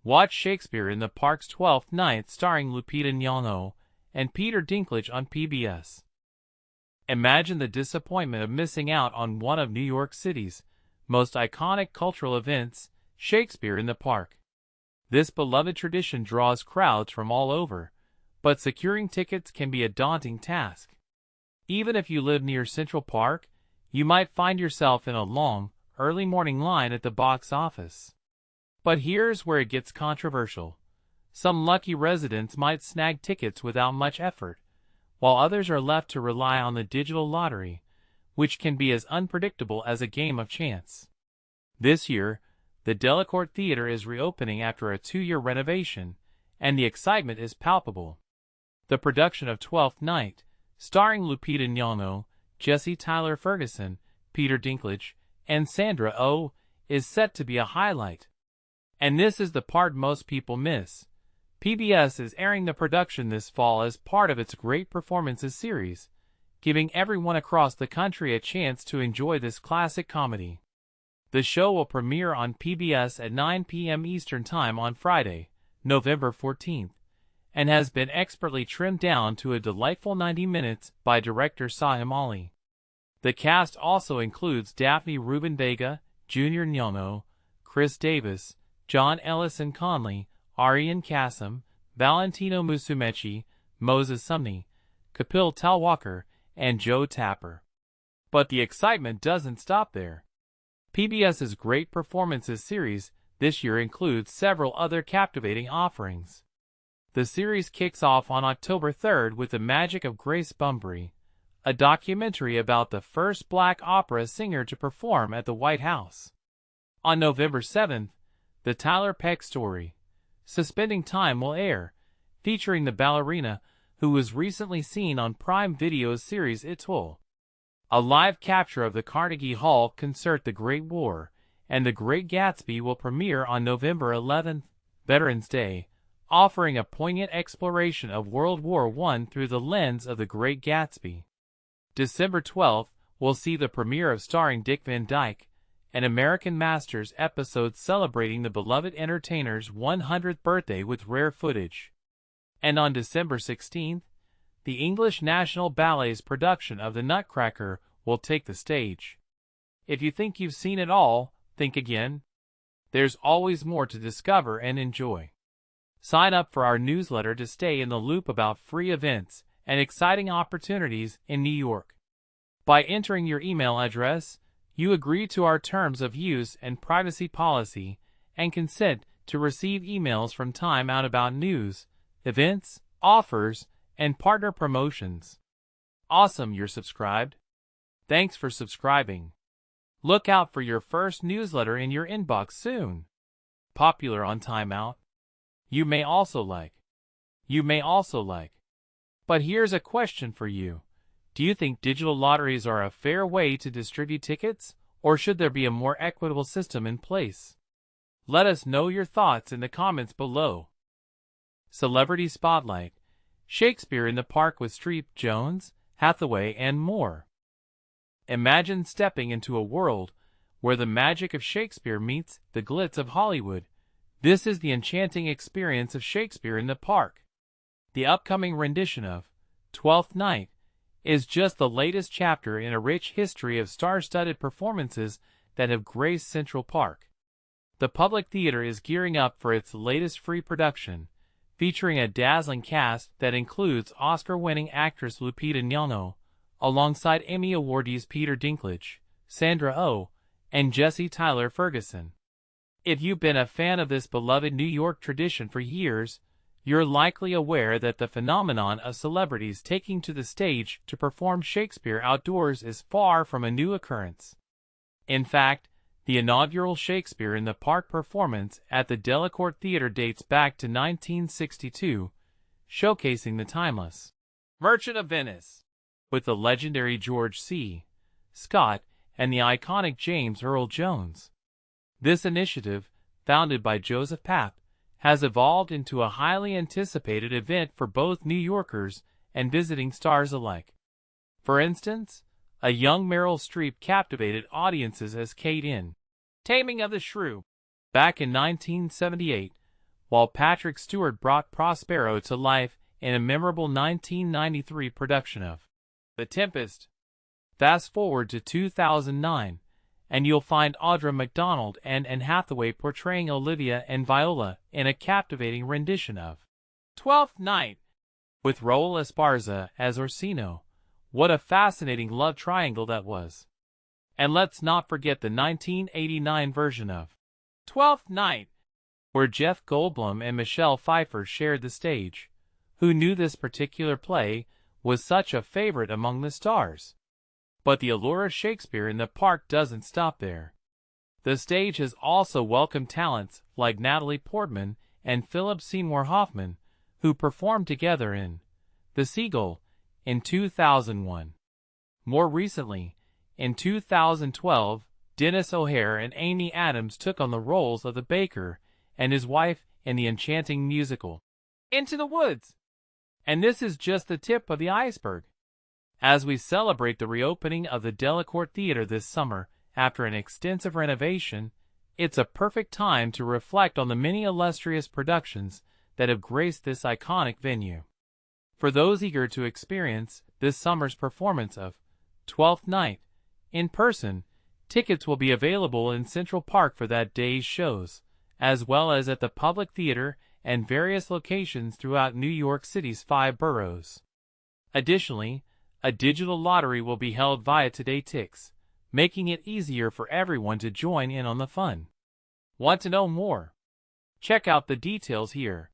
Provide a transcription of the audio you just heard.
Watch Shakespeare in the Park's Twelfth Night starring Lupita Nyong'o and Peter Dinklage on PBS. Imagine the disappointment of missing out on one of New York City's most iconic cultural events, Shakespeare in the Park. This beloved tradition draws crowds from all over, but securing tickets can be a daunting task. Even if you live near Central Park, you might find yourself in a long, early morning line at the box office. But here's where it gets controversial. Some lucky residents might snag tickets without much effort, while others are left to rely on the digital lottery, which can be as unpredictable as a game of chance. This year, the Delacorte Theater is reopening after a 2-year renovation, and the excitement is palpable. The production of Twelfth Night, starring Lupita Nyong'o, Tyler Ferguson, Peter Dinklage, and Sandra Oh, is set to be a highlight. And this is the part most people miss. PBS is airing the production this fall as part of its Great Performances series, giving everyone across the country a chance to enjoy this classic comedy. The show will premiere on PBS at 9 p.m. Eastern Time on Friday, November 14th, and has been expertly trimmed down to a delightful 90 minutes by director Sahem Ali. The cast also includes Daphne Rubin Vega, Junior Nyong'o, Chris Davis, John Ellison Conley, Aryan Kassem, Valentino Musumeci, Moses Sumney, Kapil Talwalkar, and Joe Tapper. But the excitement doesn't stop there. PBS's Great Performances series this year includes several other captivating offerings. The series kicks off on October 3rd with The Magic of Grace Bumbry, a documentary about the first black opera singer to perform at the White House. On November 7th, The Tyler Peck Story, Suspending Time will air, featuring the ballerina who was recently seen on Prime Video's series Itul. A live capture of the Carnegie Hall concert The Great War and The Great Gatsby will premiere on November 11th, Veterans Day, offering a poignant exploration of World War I through the lens of The Great Gatsby. December 12th will see the premiere of Starring Dick Van Dyke, an American Masters episode celebrating the beloved entertainer's 100th birthday with rare footage. And on December 16th, the English National Ballet's production of The Nutcracker will take the stage. If you think you've seen it all, think again. There's always more to discover and enjoy. Sign up for our newsletter to stay in the loop about free events and exciting opportunities in New York. By entering your email address, you agree to our terms of use and privacy policy and consent to receive emails from time out about news, events, offers, and partner promotions. Awesome, you're subscribed. Thanks for subscribing. Look out for your first newsletter in your inbox soon. Popular on Time Out. You may also like. But here's a question for you. Do you think digital lotteries are a fair way to distribute tickets, or should there be a more equitable system in place? Let us know your thoughts in the comments below. Celebrity Spotlight. Shakespeare in the Park with Streep, Jones, Hathaway, and more. Imagine stepping into a world where the magic of Shakespeare meets the glitz of Hollywood. This is the enchanting experience of Shakespeare in the Park. The upcoming rendition of Twelfth Night is just the latest chapter in a rich history of star-studded performances that have graced Central Park. The Public Theater is gearing up for its latest free production, featuring a dazzling cast that includes Oscar-winning actress Lupita Nyong'o, alongside Emmy awardees Peter Dinklage, Sandra Oh, and Tyler Ferguson. If you've been a fan of this beloved New York tradition for years, you're likely aware that the phenomenon of celebrities taking to the stage to perform Shakespeare outdoors is far from a new occurrence. In fact, the inaugural Shakespeare in the Park performance at the Delacorte Theater dates back to 1962, showcasing the timeless Merchant of Venice with the legendary George C. Scott and the iconic James Earl Jones. This initiative, founded by Joseph Papp, has evolved into a highly anticipated event for both New Yorkers and visiting stars alike. For instance, a young Meryl Streep captivated audiences as Kate in Taming of the Shrew back in 1978, while Patrick Stewart brought Prospero to life in a memorable 1993 production of The Tempest. Fast forward to 2009, and you'll find Audra McDonald and Anne Hathaway portraying Olivia and Viola in a captivating rendition of Twelfth Night, with Raul Esparza as Orsino. What a fascinating love triangle that was. And let's not forget the 1989 version of Twelfth Night, where Jeff Goldblum and Michelle Pfeiffer shared the stage. Who knew this particular play was such a favorite among the stars? But the allure of Shakespeare in the Park doesn't stop there. The stage has also welcomed talents like Natalie Portman and Philip Seymour Hoffman, who performed together in The Seagull in 2001. More recently, in 2012, Dennis O'Hare and Amy Adams took on the roles of the baker and his wife in the enchanting musical Into the Woods. And this is just the tip of the iceberg. As we celebrate the reopening of the Delacorte Theater this summer after an extensive renovation, it's a perfect time to reflect on the many illustrious productions that have graced this iconic venue. For those eager to experience this summer's performance of Twelfth Night in person, tickets will be available in Central Park for that day's shows, as well as at the Public Theater and various locations throughout New York City's 5 boroughs. Additionally, a digital lottery will be held via TodayTix, making it easier for everyone to join in on the fun. Want to know more? Check out the details here.